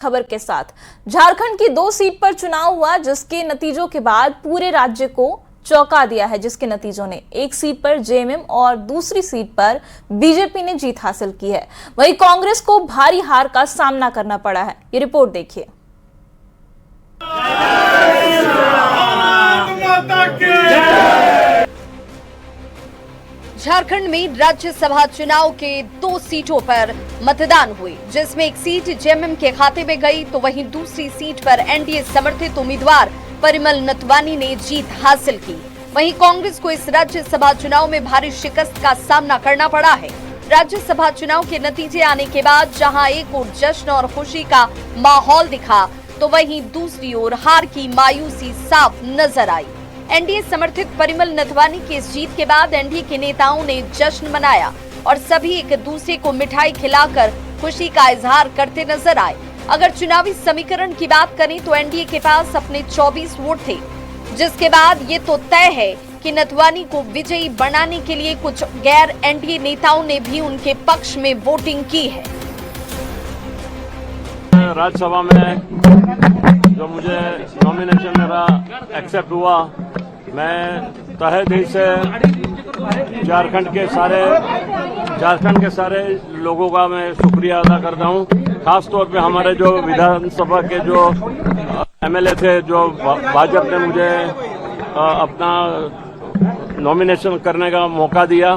खबर के साथ झारखंड की 2 सीट पर चुनाव हुआ, जिसके नतीजों के बाद पूरे राज्य को चौंका दिया है। जिसके नतीजों ने एक सीट पर जेएमएम और दूसरी सीट पर बीजेपी ने जीत हासिल की है। वहीं कांग्रेस को भारी हार का सामना करना पड़ा है। ये रिपोर्ट देखिए। झारखंड में राज्यसभा चुनाव के 2 सीटों पर मतदान हुए, जिसमें एक सीट जेएमएम के खाते में गई, तो वहीं दूसरी सीट पर एनडीए समर्थित उम्मीदवार परिमल नथवानी ने जीत हासिल की। वहीं कांग्रेस को इस राज्यसभा चुनाव में भारी शिकस्त का सामना करना पड़ा है। राज्यसभा चुनाव के नतीजे आने के बाद जहां एक ओर जश्न और खुशी का माहौल दिखा, तो वहीं दूसरी ओर हार की मायूसी साफ नजर आई। एनडीए समर्थित परिमल नथवानी की इस जीत के बाद एनडीए के नेताओं ने जश्न मनाया और सभी एक दूसरे को मिठाई खिलाकर खुशी का इजहार करते नजर आए। अगर चुनावी समीकरण की बात करें तो एनडीए के पास अपने 24 वोट थे, जिसके बाद ये तो तय है कि नथवानी को विजयी बनाने के लिए कुछ गैर एनडीए नेताओं ने भी उनके पक्ष में वोटिंग की है। राज्यसभा में जो मुझे नॉमिनेशन मेरा एक्सेप्ट हुआ, मैं तहे दिल से झारखंड के सारे लोगों का मैं शुक्रिया अदा करता हूँ। खास तौर पे हमारे जो विधानसभा के जो एमएलए थे, जो भाजपा ने मुझे अपना नॉमिनेशन करने का मौका दिया।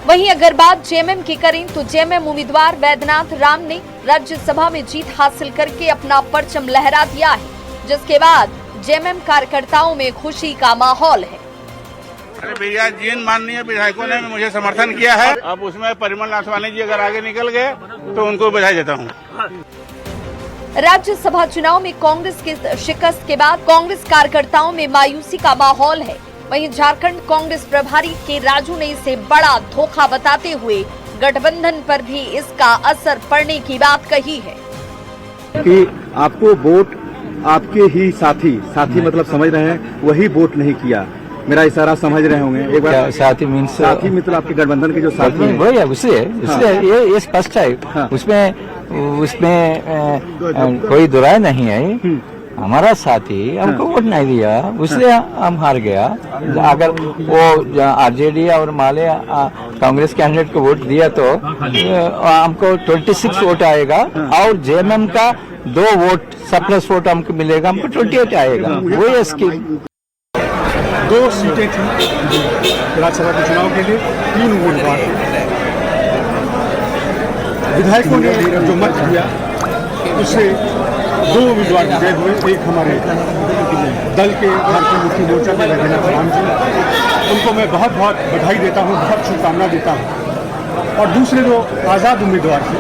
वहीं अगर बात जेएमएम की करें तो जेएमएम उम्मीदवार वैद्यनाथ राम ने राज्यसभा में जीत हासिल करके अपना परचम लहरा दिया है, जिसके बाद जेएमएम कार्यकर्ताओं में खुशी का माहौल है। अरे भैया, जिन माननीय विधायकों ने मुझे समर्थन किया है, अब उसमें परिमल नाथवानी जी अगर आगे निकल गए तो उनको बधाई देता हूँ। राज्यसभा चुनाव में कांग्रेस की शिकस्त के बाद कांग्रेस कार्यकर्ताओं में मायूसी का माहौल है। वहीं झारखंड कांग्रेस प्रभारी के राजू ने इसे बड़ा धोखा बताते हुए गठबंधन पर भी इसका असर पड़ने की बात कही है कि आपको वोट आपके ही साथी मतलब समझ रहे हैं, वही वोट नहीं किया। मेरा इशारा समझ रहे होंगे। एक बार साथी मीन्स साथी मतलब आपके गठबंधन के जो साथी हैं, वही है। इसलिए ये स्पष्ट है। हाँ। उसमें कोई दुराय नहीं है। हमारा साथी हमको वोट नहीं दिया, इसलिए हम हार गया। अगर वो आरजेडी और माले कांग्रेस कैंडिडेट को वोट दिया तो हमको 26 वोट आएगा और जेएमएम का 2 वोट सरप्लस वोट हमको मिलेगा, हमको 28 आएगा। वही है स्कीम। 2 सीटें थी राज्यसभा के चुनाव के लिए, 3 उम्मीदवार थे। विधायकों ने जो मत दिया उससे 2 उम्मीदवार विजय हुए। एक हमारे दल के झारखंड मुक्ति मोर्चा के वैद्यनाथ राम जी, उनको मैं बहुत बहुत बधाई देता हूँ, बहुत शुभकामना देता हूँ। और दूसरे जो आज़ाद उम्मीदवार थे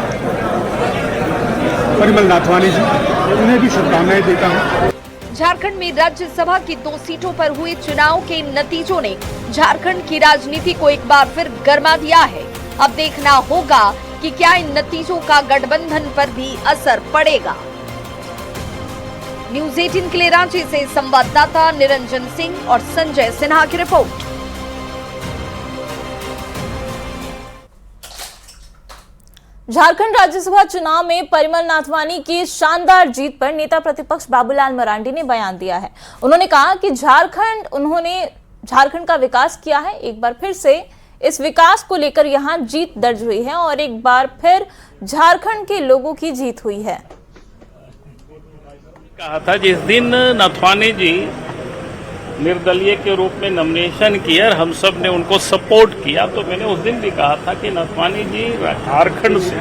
परिमल नाथवानी जी, उन्हें भी शुभकामनाएं देता हूँ। झारखंड में राज्यसभा की 2 सीटों पर हुए चुनाव के नतीजों ने झारखंड की राजनीति को एक बार फिर गरमा दिया है। अब देखना होगा कि क्या इन नतीजों का गठबंधन पर भी असर पड़ेगा। न्यूज़ 18 के लिए रांची से संवाददाता निरंजन सिंह और संजय सिन्हा की रिपोर्ट। झारखंड राज्यसभा चुनाव में परिमल नाथवानी की शानदार जीत पर नेता प्रतिपक्ष बाबूलाल मरांडी ने बयान दिया है। उन्होंने कहा कि उन्होंने झारखंड का विकास किया है। एक बार फिर से इस विकास को लेकर यहां जीत दर्ज हुई है और एक बार फिर झारखंड के लोगों की जीत हुई है। कहा था जिस दिन नथवानी जी निर्दलीय के रूप में नॉमिनेशन किया और हम सब ने उनको सपोर्ट किया, तो मैंने उस दिन भी कहा था कि नथवानी जी झारखंड से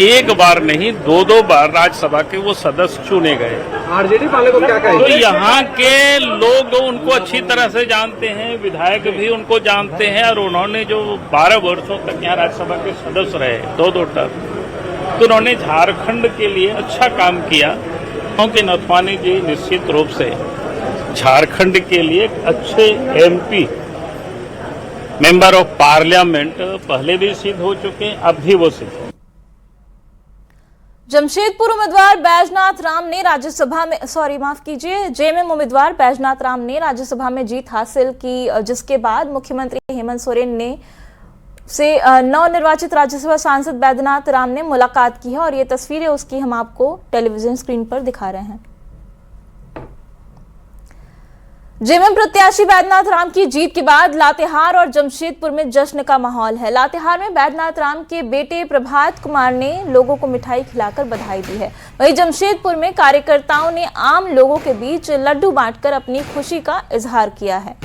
एक बार नहीं 2 बार राज्यसभा के वो सदस्य चुने गए। आरजेडी वाले को क्या कहें? तो यहाँ के लोग उनको अच्छी तरह से जानते हैं, विधायक भी उनको जानते हैं और उन्होंने जो 12 वर्षों तक यहाँ राज्यसभा के सदस्य रहे 2 टर्म, तो उन्होंने झारखंड के लिए अच्छा काम किया। क्योंकि नथवानी जी निश्चित रूप से झारखंड के लिए अच्छे एमपी मेंबर ऑफ पार्लियामेंट पहले भी सिद्ध हो चुके हैं, अब भी वो सिद्ध हैं। जमशेदपुर उम्मीदवार बैजनाथ राम ने जेएमएम उम्मीदवार बैजनाथ राम ने राज्यसभा में जीत हासिल की, जिसके बाद मुख्यमंत्री हेमंत सोरेन ने से नवनिर्वाचित राज्यसभा सांसद बैद्यनाथ राम ने मुलाकात की है और ये तस्वीरें उसकी हम आपको टेलीविजन स्क्रीन पर दिखा रहे हैं। जेएमएम प्रत्याशी बैद्यनाथ राम की जीत के बाद लातेहार और जमशेदपुर में जश्न का माहौल है। लातेहार में बैद्यनाथ राम के बेटे प्रभात कुमार ने लोगों को मिठाई खिलाकर बधाई दी है। वहीं जमशेदपुर में कार्यकर्ताओं ने आम लोगों के बीच लड्डू बांटकर अपनी खुशी का इजहार किया है।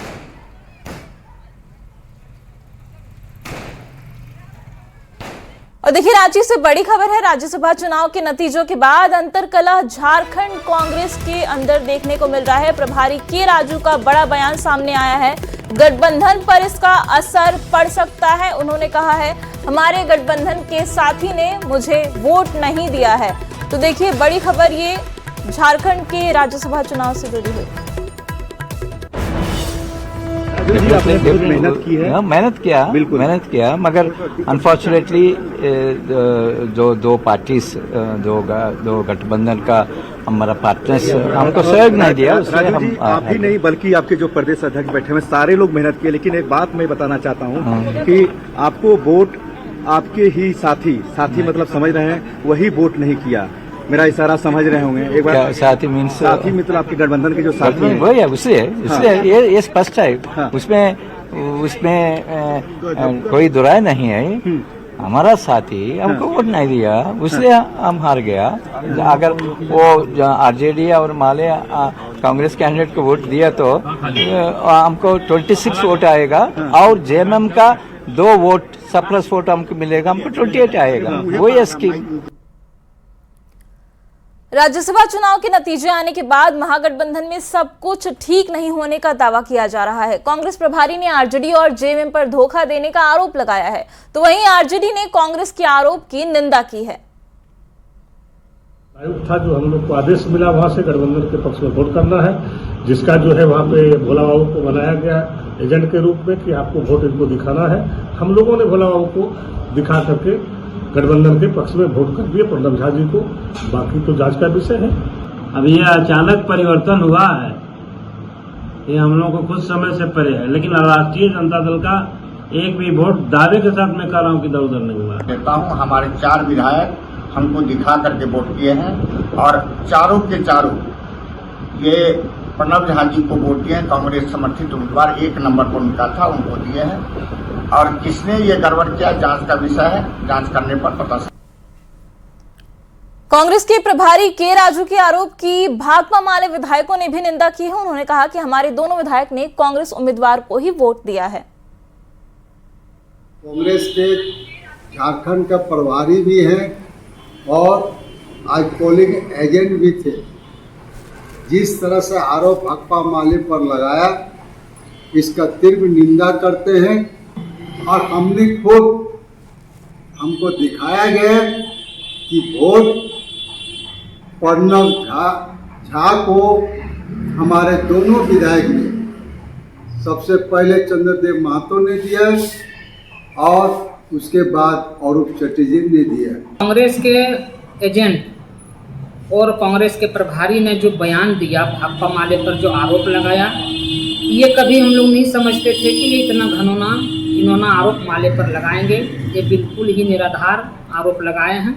और देखिए, रांची से बड़ी खबर है। राज्यसभा चुनाव के नतीजों के बाद अंतरकलह झारखंड कांग्रेस के अंदर देखने को मिल रहा है। प्रभारी के राजू का बड़ा बयान सामने आया है। गठबंधन पर इसका असर पड़ सकता है। उन्होंने कहा है, हमारे गठबंधन के साथी ने मुझे वोट नहीं दिया है। तो देखिए, बड़ी खबर ये झारखंड के राज्यसभा चुनाव से जुड़ी हुई। आपने बहुत मेहनत की है। मेहनत किया मगर अनफॉर्चुनेटली जो दो पार्टीज दो गठबंधन का हमारा पार्टनर्स हमको सहयोग नहीं दिया। राजीव जी, आप ही नहीं बल्कि आपके जो प्रदेश अध्यक्ष बैठे हुए सारे लोग मेहनत किए, लेकिन एक बात मैं बताना चाहता हूँ कि आपको वोट आपके ही साथी मतलब समझ रहे हैं, वही वोट नहीं किया। मेरा इशारा समझ रहे होंगे। एक बार साथी मीन्स साथी मतलब आपके गठबंधन के जो साथी हैं वही है, इसलिए ये स्पष्ट है। हाँ। उसमें कोई दुराय नहीं है। हमारा साथी हमको वोट नहीं दिया, इसलिए हम हार गया। अगर वो आरजेडी और माले कांग्रेस कैंडिडेट को वोट दिया तो हमको 26 वोट आएगा और जेएमएम का 2 वोट सरप्लस वोट हमको मिलेगा, हमको 28 आएगा। वही स्कीम। राज्यसभा चुनाव के नतीजे आने के बाद महागठबंधन में सब कुछ ठीक नहीं होने का दावा किया जा रहा है। कांग्रेस प्रभारी ने आरजेडी और जेएमएम पर धोखा देने का आरोप लगाया है, तो वहीं आरजेडी ने कांग्रेस के आरोप की निंदा की है। आयोग था जो हम लोग को आदेश मिला वहां से गठबंधन के पक्ष में वोट करना है, जिसका जो है वहां पे भोला बाबू को बनाया गया एजेंट के रूप में कि आपको वोट इनको दिखाना है। हम लोगों ने भोला बाबू को दिखा करके गठबंधन के पक्ष में वोट कर दिए प्रणब झा जी को। बाकी तो जांच का विषय है। अब ये अचानक परिवर्तन हुआ है, ये हम लोगों को कुछ समय से परे है, लेकिन राष्ट्रीय जनता दल का एक भी वोट दावे के साथ मैं कह रहा हूँ कि इधर उधर नहीं हुआ। कहता हूँ हमारे 4 विधायक हमको दिखा करके वोट किए हैं और चारों के चारों ये प्रणब झा जी को वोट दिए हैं। कांग्रेस समर्थित उम्मीदवार 1 नंबर पर उनका था, उनको दिए हैं। और किसने ये गड़बड़ किया, जांच का विषय है, जांच करने पर पता चलेगा। कांग्रेस के प्रभारी के राजू के आरोप की भाकपा माले विधायकों ने भी निंदा की है। उन्होंने कहा कि हमारे दोनों विधायक ने कांग्रेस उम्मीदवार को ही वोट दिया है। कांग्रेस के झारखंड का प्रभारी भी हैं और आज पोलिंग एजेंट भी थे। जिस तरह से आरोप भाकपा माले पर लगाया, इसका तीव्र निंदा करते हैं और हमको दिखाया गया कि वोट प्रणब झा को हमारे दोनों विधायक ने सबसे पहले चंद्रदेव महतो ने दिया और उसके बाद अरूप चटर्जी ने दिया। कांग्रेस के एजेंट और कांग्रेस के प्रभारी ने जो बयान दिया, भाकपा माले पर जो आरोप लगाया, ये कभी हम लोग नहीं समझते थे कि ये इतना घिनौना आरोप माले पर लगाएंगे। ये बिल्कुल ही निराधार आरोप लगाए हैं।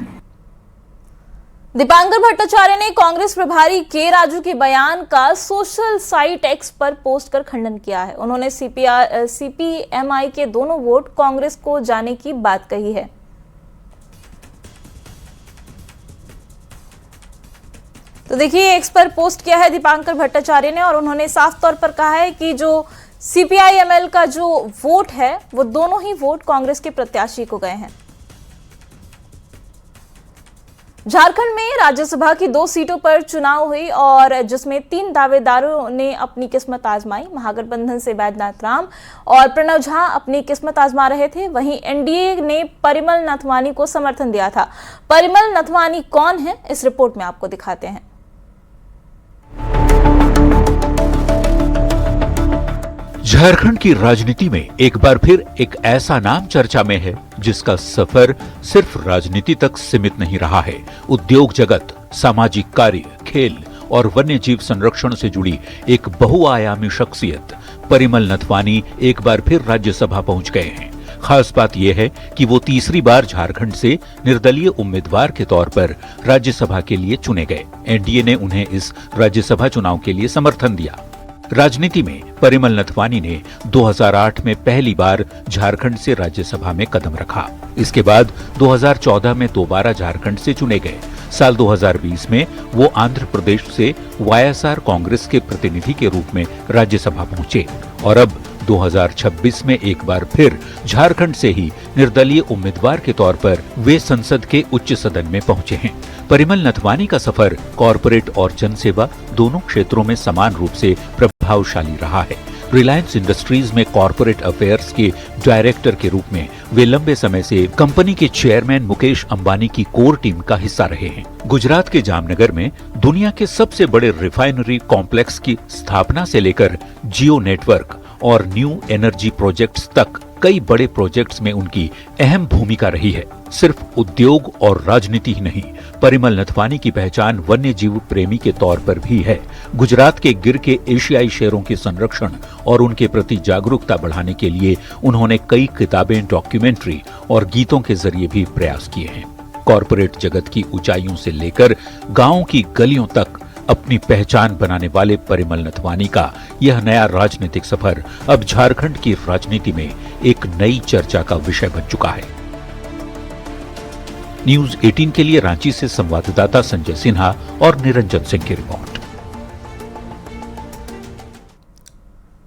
दीपांकर भट्टाचार्य ने कांग्रेस प्रभारी के राजू के बयान का सोशल साइट एक्स पर पोस्ट कर खंडन किया है। उन्होंने सीपीएमआई के दोनों वोट कांग्रेस को जाने की बात कही है। तो देखिए, एक्स पर पोस्ट किया है दीपांकर भट्टाचार्य ने और उन्होंने साफ तौर पर कहा है कि जो सीपीआईएमएल का जो वोट है वो दोनों ही वोट कांग्रेस के प्रत्याशी को गए हैं। झारखंड में राज्यसभा की 2 सीटों पर चुनाव हुई और जिसमें 3 दावेदारों ने अपनी किस्मत आजमाई। महागठबंधन से बैद्यनाथ राम और प्रणब झा अपनी किस्मत आजमा रहे थे। वहीं एनडीए ने परिमल नथवानी को समर्थन दिया था। परिमल नथवानी कौन है, इस रिपोर्ट में आपको दिखाते हैं। झारखंड की राजनीति में एक बार फिर एक ऐसा नाम चर्चा में है जिसका सफर सिर्फ राजनीति तक सीमित नहीं रहा है। उद्योग जगत, सामाजिक कार्य, खेल और वन्य जीव संरक्षण से जुड़ी एक बहुआयामी शख्सियत परिमल नथवानी एक बार फिर राज्यसभा पहुंच गए हैं। खास बात यह है कि वो तीसरी बार झारखंड से निर्दलीय उम्मीदवार के तौर पर राज्यसभा के लिए चुने गए। एनडीए ने उन्हें इस राज्यसभा चुनाव के लिए समर्थन दिया। राजनीति में परिमल नथवानी ने 2008 में पहली बार झारखंड से राज्यसभा में कदम रखा। इसके बाद 2014 में दोबारा झारखंड से चुने गए। साल 2020 में वो आंध्र प्रदेश से वाईएसआर कांग्रेस के प्रतिनिधि के रूप में राज्यसभा पहुंचे और अब 2026 में एक बार फिर झारखंड से ही निर्दलीय उम्मीदवार के तौर पर वे संसद के उच्च सदन में पहुंचे हैं। परिमल नथवानी का सफर कॉरपोरेट और जनसेवा दोनों क्षेत्रों में समान रूप से प्रभावशाली रहा है। रिलायंस इंडस्ट्रीज में कॉरपोरेट अफेयर्स के डायरेक्टर के रूप में वे लंबे समय से कंपनी के चेयरमैन मुकेश अंबानी की कोर टीम का हिस्सा रहे हैं। गुजरात के जामनगर में दुनिया के सबसे बड़े रिफाइनरी कॉम्प्लेक्स की स्थापना से लेकर जियो नेटवर्क और न्यू एनर्जी प्रोजेक्ट्स तक कई बड़े प्रोजेक्ट्स में उनकी अहम भूमिका रही है। सिर्फ उद्योग और राजनीति ही नहीं, परिमल नथवानी की पहचान वन्य जीव प्रेमी के तौर पर भी है। गुजरात के गिर के एशियाई शेरों के संरक्षण और उनके प्रति जागरूकता बढ़ाने के लिए उन्होंने कई किताबें, डॉक्यूमेंट्री और गीतों के जरिए भी प्रयास किए हैं। कॉरपोरेट जगत की ऊंचाइयों से लेकर गांवों की गलियों तक अपनी पहचान बनाने वाले परिमल नथवानी का यह नया राजनीतिक सफर अब झारखंड की राजनीति में एक नई चर्चा का विषय बन चुका है। न्यूज 18 के लिए रांची से संवाददाता संजय सिन्हा और निरंजन सिंह की रिपोर्ट।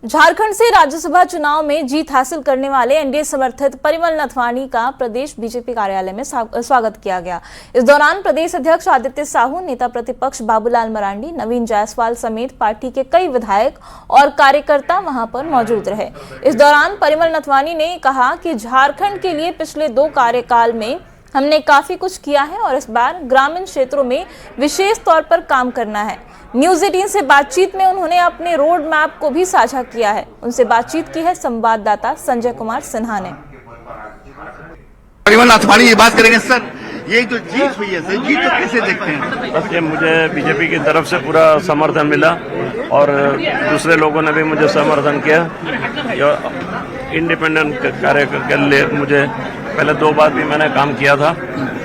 झारखंड से राज्यसभा चुनाव में जीत हासिल करने वाले एनडीए समर्थित परिमल नथवानी का प्रदेश बीजेपी कार्यालय में स्वागत किया गया। इस दौरान प्रदेश अध्यक्ष आदित्य साहू, नेता प्रतिपक्ष बाबूलाल मरांडी, नवीन जायसवाल समेत पार्टी के कई विधायक और कार्यकर्ता वहां पर मौजूद रहे। इस दौरान परिमल नथवानी ने कहा कि झारखंड के लिए पिछले 2 कार्यकाल में हमने काफी कुछ किया है और इस बार ग्रामीण क्षेत्रों में विशेष तौर पर काम करना है। न्यूज 18 से बातचीत में उन्होंने अपने रोड मैप को भी साझा किया है। उनसे बातचीत की है संवाददाता संजय कुमार सिन्हा ने। परिमल नथवानी ये बात करेंगे। सर, ये जो जीत हुई है, सर, जीत को कैसे देखते हैं? बस ये मुझे बीजेपी की तरफ से पूरा समर्थन मिला और दूसरे लोगों ने भी मुझे समर्थन किया। इंडिपेंडेंट कार्य के लिए मुझे पहले 2 बार भी मैंने काम किया था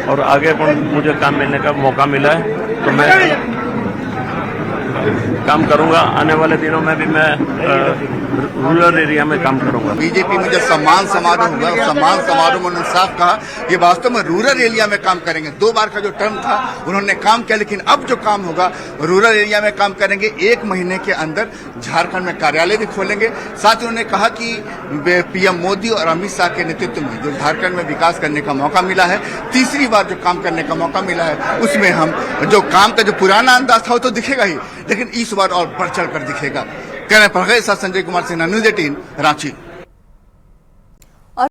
और आगे पण मुझे काम मिलने का मौका मिला है, तो मैं काम करूंगा। आने वाले दिनों में भी मैं रूरल एरिया में काम करूंगा। बीजेपी में जो सम्मान समारोह हुआ, सम्मान समारोह में उन्होंने साफ कहा कि वास्तव में रूरल एरिया में काम करेंगे। 2 बार का जो टर्म था उन्होंने काम किया, लेकिन अब जो काम होगा रूरल एरिया में काम करेंगे। 1 महीने के अंदर झारखंड में कार्यालय भी खोलेंगे। साथ ही उन्होंने कहा कि पीएम मोदी और अमित शाह के नेतृत्व में जो झारखंड में विकास करने का मौका मिला है, तीसरी बार जो काम करने का मौका मिला है, उसमें हम जो काम का जो पुराना अंदाज था वो तो दिखेगा ही, लेकिन इस बार और बढ़ चढ़ कर दिखेगा। कहने पर संजय कुमार सिन्हा, न्यूज 18 रांची।